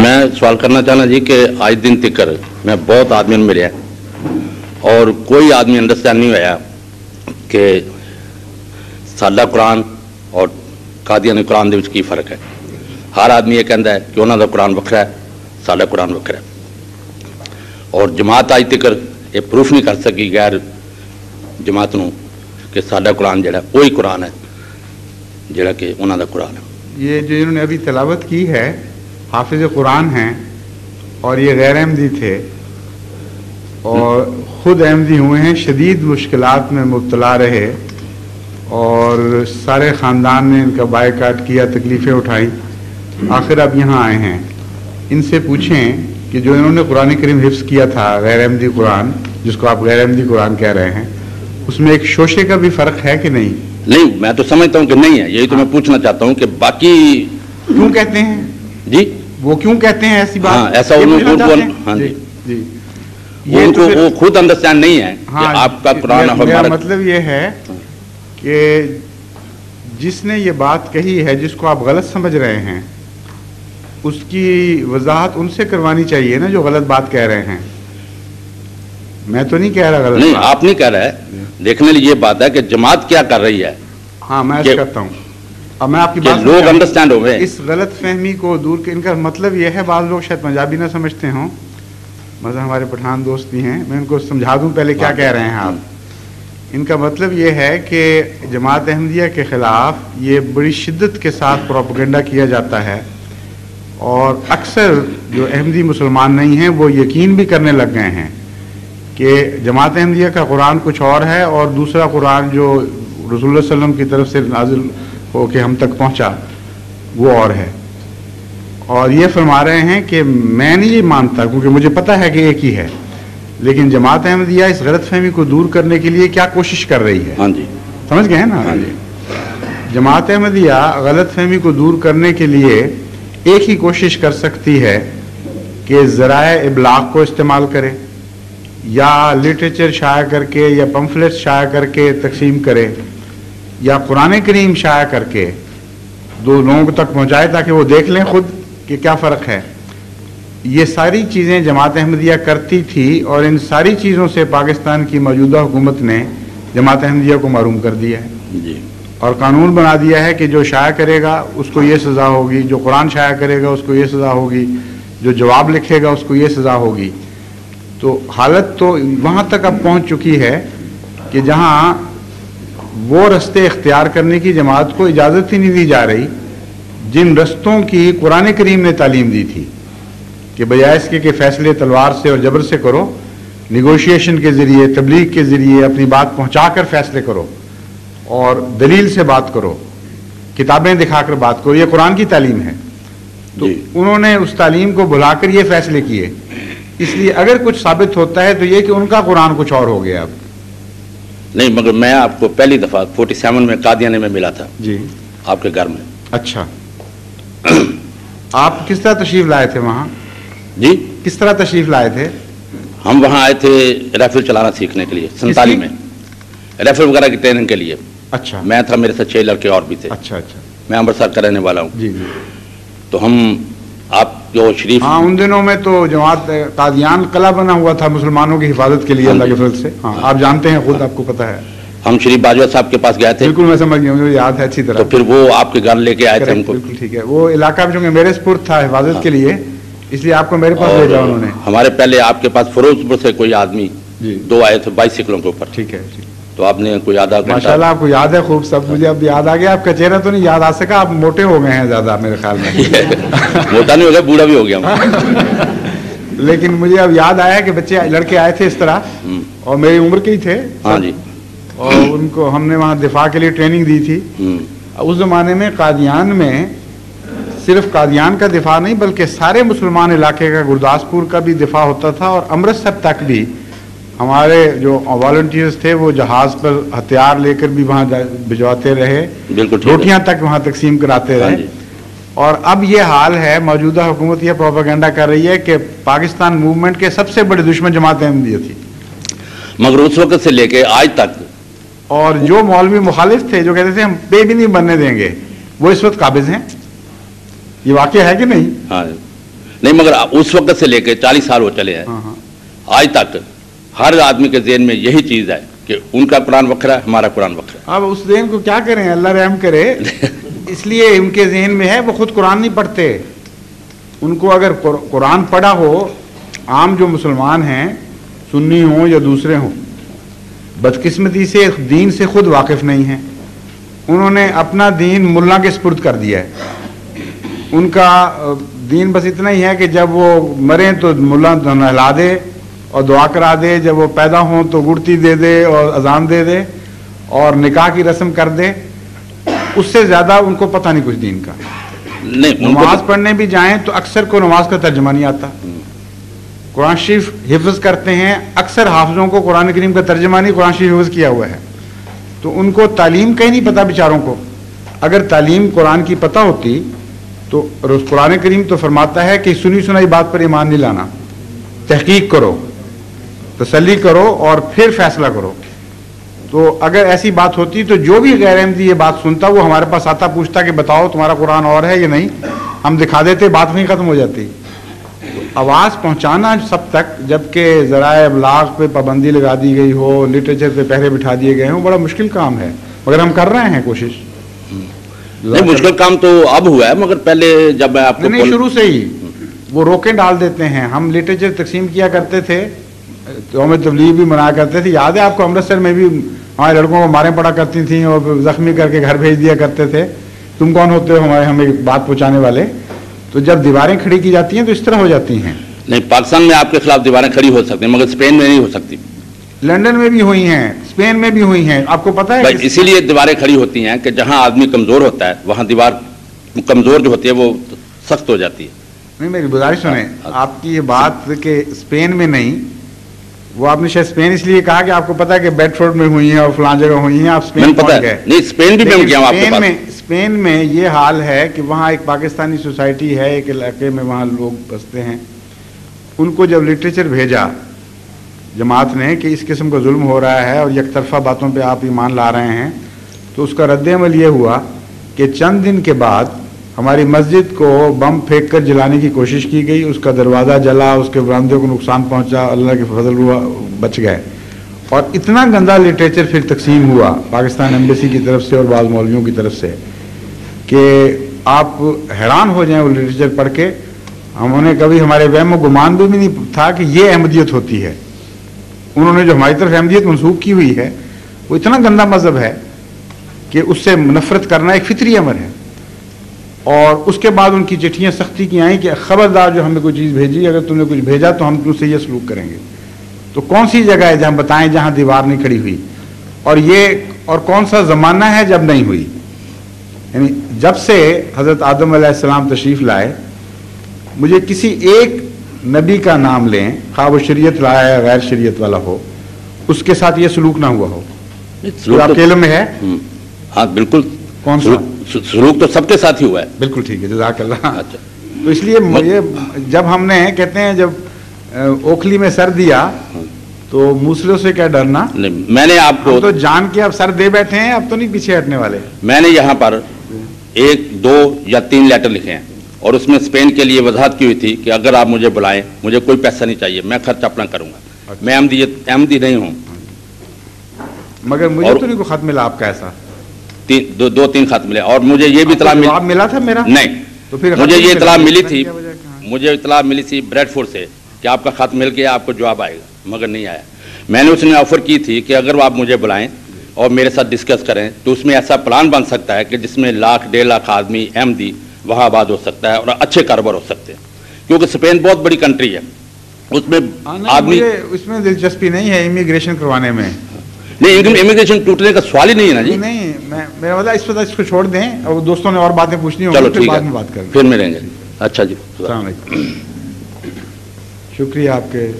میں سوال کرنا چاہنا جی کہ آج دن تک میں بہت آدمی ملے اور کوئی آدمی انڈرسٹینڈ نہیں ہوا کہ سادہ قرآن اور قادیانی قرآن دے وچ کی فرق ہے. ہر آدمی یہ کہندا ہے کہ انہاں دا قرآن وکھرا ہے, سادہ قرآن وکھرا ہے. اور جماعت آج تک یہ پروف نہیں کر سکی غیر جماعت نو کہ سادہ قرآن جڑا وہی قرآن ہے جڑا کہ انہاں دا قرآن ہے. یہ جو انہوں نے ابھی تلاوت کی ہے حافظ قرآن ہیں اور یہ غیر احمدی تھے اور خود احمدی ہوئے ہیں, شدید مشکلات میں مبتلا رہے اور سارے خاندان نے ان کا بائیکاٹ کیا, تکلیفیں اٹھائیں, آخر اب یہاں آئے ہیں. ان سے پوچھیں کہ جو انہوں نے قرآن کریم حفظ کیا تھا غیر احمدی قرآن, جس کو آپ غیر احمدی قرآن کہہ رہے ہیں, اس میں ایک شوشے کا بھی فرق ہے کہ نہیں؟ نہیں, میں تو سمجھتا ہوں کہ نہیں ہے. یہی تو میں پوچھنا چاہتا ہوں کہ باقی کیوں کہتے ہیں جی, وہ کیوں کہتے ہیں ایسی بات؟ ہاں ایسا ہاں جی جی وہ خود انڈرسٹینڈ نہیں ہے کہ آپ کا قرآن. میرا مطلب یہ ہے کہ جس نے یہ بات کہی ہے جس کو آپ غلط سمجھ رہے ہیں اس کی وضاحت ان سے کروانی چاہیے نا جو غلط بات کہہ رہے ہیں. میں تو نہیں کہہ رہا غلط نہیں, آپ نہیں کہہ رہے. دیکھنے لیے یہ بات ہے کہ جماعت کیا کر رہی ہے. ہاں میں ایسا کرتا ہوں. اب میں آپ کی بات لوگ انڈرسٹینڈ ہو گئے اس غلط فہمی کو دور کے. ان کا مطلب یہ ہے, بعض لوگ شاید پنجابی نہ سمجھتے ہوں, مثلا ہمارے پٹھان دوست بھی ہیں, میں ان کو سمجھا دوں پہلے کیا کہہ رہے ہیں آپ. ان کا مطلب یہ ہے کہ جماعت احمدیہ کے خلاف یہ بڑی شدت کے ساتھ پروپیگنڈا کیا جاتا ہے اور اکثر جو احمدی مسلمان نہیں ہیں وہ یقین بھی کرنے لگ گئے ہیں کہ جماعت احمدیہ کا قرآن کچھ اور ہے اور دوسرا قرآن جو رسول اللہ صلی اللہ علیہ وسلم کی طرف سے نازل ہو کے ہم تک پہنچا وہ اور ہے. اور یہ فرما رہے ہیں کہ میں نہیں یہ مانتا کیونکہ مجھے پتہ ہے کہ ایک ہی ہے, لیکن جماعت احمدیہ اس غلط فہمی کو دور کرنے کے لیے کیا کوشش کر رہی ہے. ہاں جی, سمجھ گئے ہیں نا. ہاں جی, جماعت احمدیہ غلط فہمی کو دور کرنے کے لیے ایک ہی کوشش کر سکتی ہے کہ ذرائع ابلاغ کو استعمال کرے یا لٹریچر شائع کر کے یا پمفلیٹس شائع کر کے تقسیم کرے یا قرآن کریم شائع کر کے دو لوگوں تک پہنچائے تاکہ وہ دیکھ لیں خود کہ کیا فرق ہے. یہ ساری چیزیں جماعت احمدیہ کرتی تھی اور ان ساری چیزوں سے پاکستان کی موجودہ حکومت نے جماعت احمدیہ کو محروم کر دیا ہے جی, اور قانون بنا دیا ہے کہ جو شائع کرے گا اس کو یہ سزا ہوگی, جو قرآن شائع کرے گا اس کو یہ سزا ہوگی, جو جواب لکھے گا اس کو یہ سزا ہوگی. تو حالت تو وہاں تک اب پہنچ چکی ہے کہ جہاں وہ رستے اختیار کرنے کی جماعت کو اجازت ہی نہیں دی جا رہی جن رستوں کی قرآن کریم نے تعلیم دی تھی کہ بجائے اس کے کہ فیصلے تلوار سے اور جبر سے کرو, نیگوشیشن کے ذریعے, تبلیغ کے ذریعے اپنی بات پہنچا کر فیصلے کرو اور دلیل سے بات کرو, کتابیں دکھا کر بات کرو. یہ قرآن کی تعلیم ہے. تو انہوں نے اس تعلیم کو بھلا کر یہ فیصلے کیے. اس لیے اگر کچھ ثابت ہوتا ہے تو یہ کہ ان کا قرآن کچھ اور ہو گیا. اب نہیں, مگر میں آپ کو پہلی دفعہ 47 میں قادیانے میں ملا تھا جی, آپ کے گھر میں. اچھا, آپ کس طرح تشریف لائے تھے وہاں؟ جی, کس طرح تشریف لائے تھے؟ ہم وہاں آئے تھے رائفل چلانا سیکھنے کے لیے 47 میں, رائفل وغیرہ کی ٹریننگ کے لیے. اچھا, میں تھا, میرے ساتھ 6 لڑکے اور بھی تھے. اچھا اچھا, میں امرتسر کا رہنے والا ہوں. جی جی. تو ہم آپ جو شریف, ہاں ان دنوں میں تو جماعت قادیان قلعہ بنا ہوا تھا مسلمانوں کی حفاظت کے لیے اللہ کے فضل سے. ہاں آپ جانتے ہیں, خود آپ کو پتہ ہے. ہم شریف باجوہ صاحب کے پاس گئے تھے. بالکل میں سمجھ گیا, مجھے یاد ہے اچھی طرح. تو پھر وہ آپ کے گھر لے کے آئے تھے ہم کو. بالکل ٹھیک ہے. وہ علاقہ بھی چونکہ میرے سپرد تھا حفاظت کے لیے, اس لیے آپ کو میرے پاس بھیجا انہوں نے. ہمارے پہلے آپ کے پاس فیروز پور سے کوئی آدمی دو آئے تھے بائسیکلوں کے اوپر. ٹھیک ہے, تو آپ نے کوئی آدھا گھنٹہ. ماشاء اللہ آپ کو یاد ہے خوب سب. مجھے اب یاد آ گیا. آپ کا چہرہ تو نہیں یاد آ سکا, آپ موٹے ہو گئے ہیں زیادہ میرے خیال میں. موٹا نہیں ہو گیا, بوڑھا بھی ہو گیا. لیکن مجھے اب یاد آیا کہ بچے لڑکے آئے تھے اس طرح اور میری عمر کے ہی تھے. ہاں جی, اور ان کو ہم نے وہاں دفاع کے لیے ٹریننگ دی تھی. اس زمانے میں قادیان میں صرف قادیان کا دفاع نہیں بلکہ سارے مسلمان علاقے کا, گرداسپور کا بھی دفاع ہوتا تھا اور امرتسر تک بھی ہمارے جو والنٹیئرز تھے وہ جہاز پر ہتھیار لے کر بھی وہاں بھجواتے رہے, روٹیاں تک وہاں تقسیم کراتے رہے. اور اب یہ حال ہے, موجودہ حکومت یہ پروپیگنڈا کر رہی ہے کہ پاکستان موومنٹ کے سب سے بڑے دشمن جماعت احمدیہ تھی. مگر اس وقت سے لے کے آج تک, اور جو مولوی مخالف تھے جو کہتے تھے ہم پے بھی نہیں بننے دیں گے, وہ اس وقت قابض ہیں. یہ واقعہ ہے کہ نہیں؟ ہاں, نہیں مگر اس وقت سے لے کے 40 سال وہ چلے ہیں آج تک ہر آدمی کے ذہن میں یہی چیز ہے کہ ان کا قرآن وکھرا ہے, ہمارا قرآن وکھرا ہے. اب اس ذہن کو کیا کریں, اللہ رحم کرے. اس لیے ان کے ذہن میں ہے, وہ خود قرآن نہیں پڑھتے. ان کو اگر قرآن پڑھا ہو, عام جو مسلمان ہیں سنی ہوں یا دوسرے ہوں, بدقسمتی سے دین سے خود واقف نہیں ہیں. انہوں نے اپنا دین ملا کے سپرد کر دیا ہے. ان کا دین بس اتنا ہی ہے کہ جب وہ مریں تو ملا نہلا دے اور دعا کرا دے, جب وہ پیدا ہوں تو گڑتی دے دے اور اذان دے دے اور نکاح کی رسم کر دے. اس سے زیادہ ان کو پتہ نہیں کچھ دین کا. نماز پڑھنے بھی جائیں تو اکثر کو نماز کا ترجمہ نہیں آتا. قرآن شریف حفظ کرتے ہیں, اکثر حافظوں کو قرآن کریم کا ترجمہ نہیں, قرآن شریف حفظ کیا ہوا ہے. تو ان کو تعلیم کا ہی نہیں پتہ بیچاروں کو. اگر تعلیم قرآن کی پتہ ہوتی تو قرآن کریم تو فرماتا ہے کہ سنی سنائی بات پر ایمان نہیں لانا, تحقیق کرو, تسلی کرو اور پھر فیصلہ کرو. تو اگر ایسی بات ہوتی تو جو بھی غیر احمدی یہ بات سنتا وہ ہمارے پاس آتا, پوچھتا کہ بتاؤ تمہارا قرآن اور ہے یا نہیں, ہم دکھا دیتے, بات وہیں ختم ہو جاتی. آواز پہنچانا سب تک, جبکہ ذرائع ابلاغ پہ پابندی لگا دی گئی ہو, لٹریچر پہ پہرے بٹھا دیے گئے ہوں, بڑا مشکل کام ہے. مگر ہم کر رہے ہیں کوشش. نہیں مشکل کام تو اب ہوا ہے, مگر پہلے جب میں آپ کو نہیں شروع سے ہی وہ روکیں ڈال دیتے ہیں. ہم لٹریچر تقسیم کیا کرتے تھے, یوم تبلیغ بھی منایا کرتے تھے. یاد ہے آپ کو امرتسر میں بھی ہمارے لڑکوں کو ماریں پڑا کرتی تھیں اور زخمی کر کے گھر بھیج دیا کرتے تھے. تم کون ہوتے ہو ہمیں بات پہنچانے والے. تو جب دیواریں کھڑی کی جاتی ہیں تو اس طرح ہو جاتی ہیں. نہیں پاکستان میں آپ کے خلاف دیواریں کھڑی ہو سکتی ہیں, مگر اسپین میں نہیں ہو سکتی. لندن میں بھی ہوئی ہیں, اسپین میں بھی ہوئی ہیں. آپ کو پتہ ہے اسی لیے دیواریں کھڑی ہوتی ہیں کہ جہاں آدمی کمزور ہوتا ہے وہاں دیوار کمزور جو ہوتی ہے وہ سخت ہو جاتی ہے. نہیں میری گزارش سنیں, آپ کی یہ بات کہ اسپین میں نہیں, وہ آپ نے شاید اسپین اس لیے کہا کہ آپ کو پتا ہے کہ بیڈ فورڈ میں ہوئی ہیں اور فلاں جگہ ہوئی ہیں, آپ اسپین پہنچ گئے. نہیں اسپین بھی میں گیا ہوں آپ کے پاس. اسپین میں یہ حال ہے کہ وہاں ایک پاکستانی سوسائٹی ہے, ایک علاقے میں وہاں لوگ بستے ہیں. ان کو جب لٹریچر بھیجا جماعت نے کہ اس قسم کا ظلم ہو رہا ہے اور یک طرفہ باتوں پہ آپ ایمان لا رہے ہیں, تو اس کا رد عمل یہ ہوا کہ چند دن کے بعد ہماری مسجد کو بم پھینک کر جلانے کی کوشش کی گئی. اس کا دروازہ جلا, اس کے برآمدے کو نقصان پہنچا, اللہ کے فضل ہوا بچ گئے. اور اتنا گندا لٹریچر پھر تقسیم ہوا پاکستان ایمبیسی کی طرف سے اور بعض مولویوں کی طرف سے کہ آپ حیران ہو جائیں وہ لٹریچر پڑھ کے. ہم نے کبھی ہمارے وہم و گمان بھی نہیں تھا کہ یہ احمدیت ہوتی ہے. انہوں نے جو ہماری طرف احمدیت منسوخ کی ہوئی ہے وہ اتنا گندا مذہب ہے کہ اس سے نفرت کرنا ایک فطری امر ہے. اور اس کے بعد ان کی چٹھیاں سختی کی آئیں کہ خبردار جو ہمیں کوئی چیز بھیجی, اگر تم نے کچھ بھیجا تو ہم تم سے یہ سلوک کریں گے. تو کون سی جگہ ہے جہاں بتائیں جہاں دیوار نہیں کھڑی ہوئی, اور کون سا زمانہ ہے جب نہیں ہوئی. یعنی جب سے حضرت آدم علیہ السلام تشریف لائے, مجھے کسی ایک نبی کا نام لیں, خواہ وہ شریعت لایا یا غیر شریعت والا ہو, اس کے ساتھ یہ سلوک نہ ہوا ہو. آپ کے علم میں ہے؟ ہاں بالکل. کون سا سلوک تو سب کے ساتھ ہی ہوا ہے. بالکل ٹھیک ہے, جزاک اللہ. تو اس لیے جب ہم نے کہتے ہیں جب اوکھلی میں سر دیا تو موسلوں سے کیا ڈرنا. میں نے آپ کو تو جان کے اب سر دے بیٹھے ہیں, اب تو نہیں پیچھے ہٹنے والے. میں نے یہاں پر 1, 2 یا 3 لیٹر لکھے ہیں اور اس میں اسپین کے لیے وضاحت کی ہوئی تھی کہ اگر آپ مجھے بلائیں, مجھے کوئی پیسہ نہیں چاہیے, میں خرچ اپنا کروں گا. میں احمدی نہیں ہوں. مگر مجھے تو نہیں کوئی خط ملا آپ کا ایسا. 2-3 خط ملے اور مجھے یہ بھی اطلاع ملا تھا میرا. نہیں تو پھر مجھے یہ اطلاع ملی تھی بریڈ فورڈ سے کہ آپ کا خط مل گیا, آپ کو جواب آئے گا, مگر نہیں آیا. میں نے اس نے آفر کی تھی کہ اگر آپ مجھے بلائیں اور میرے ساتھ ڈسکس کریں تو اس میں ایسا پلان بن سکتا ہے کہ جس میں 1,00,000-1.5 لاکھ آدمی احمدی وہاں آباد ہو سکتا ہے اور اچھے کاروبار ہو سکتے ہیں, کیونکہ اسپین بہت بڑی کنٹری ہے. اس میں آدمی اس میں دلچسپی نہیں ہے امیگریشن کروانے میں. نہیں امیگریشن ٹوٹنے کا سوال ہی نہیں ہے نا جی. نہیں میرا مطلب اس کو چھوڑ دیں, اور دوستوں نے اور باتیں پوچھنی ہوں. چلو ٹھیک بعد میں بات کریں, پھر ملیں گے. اچھا جی, السلام علیکم. شکریہ آپ کے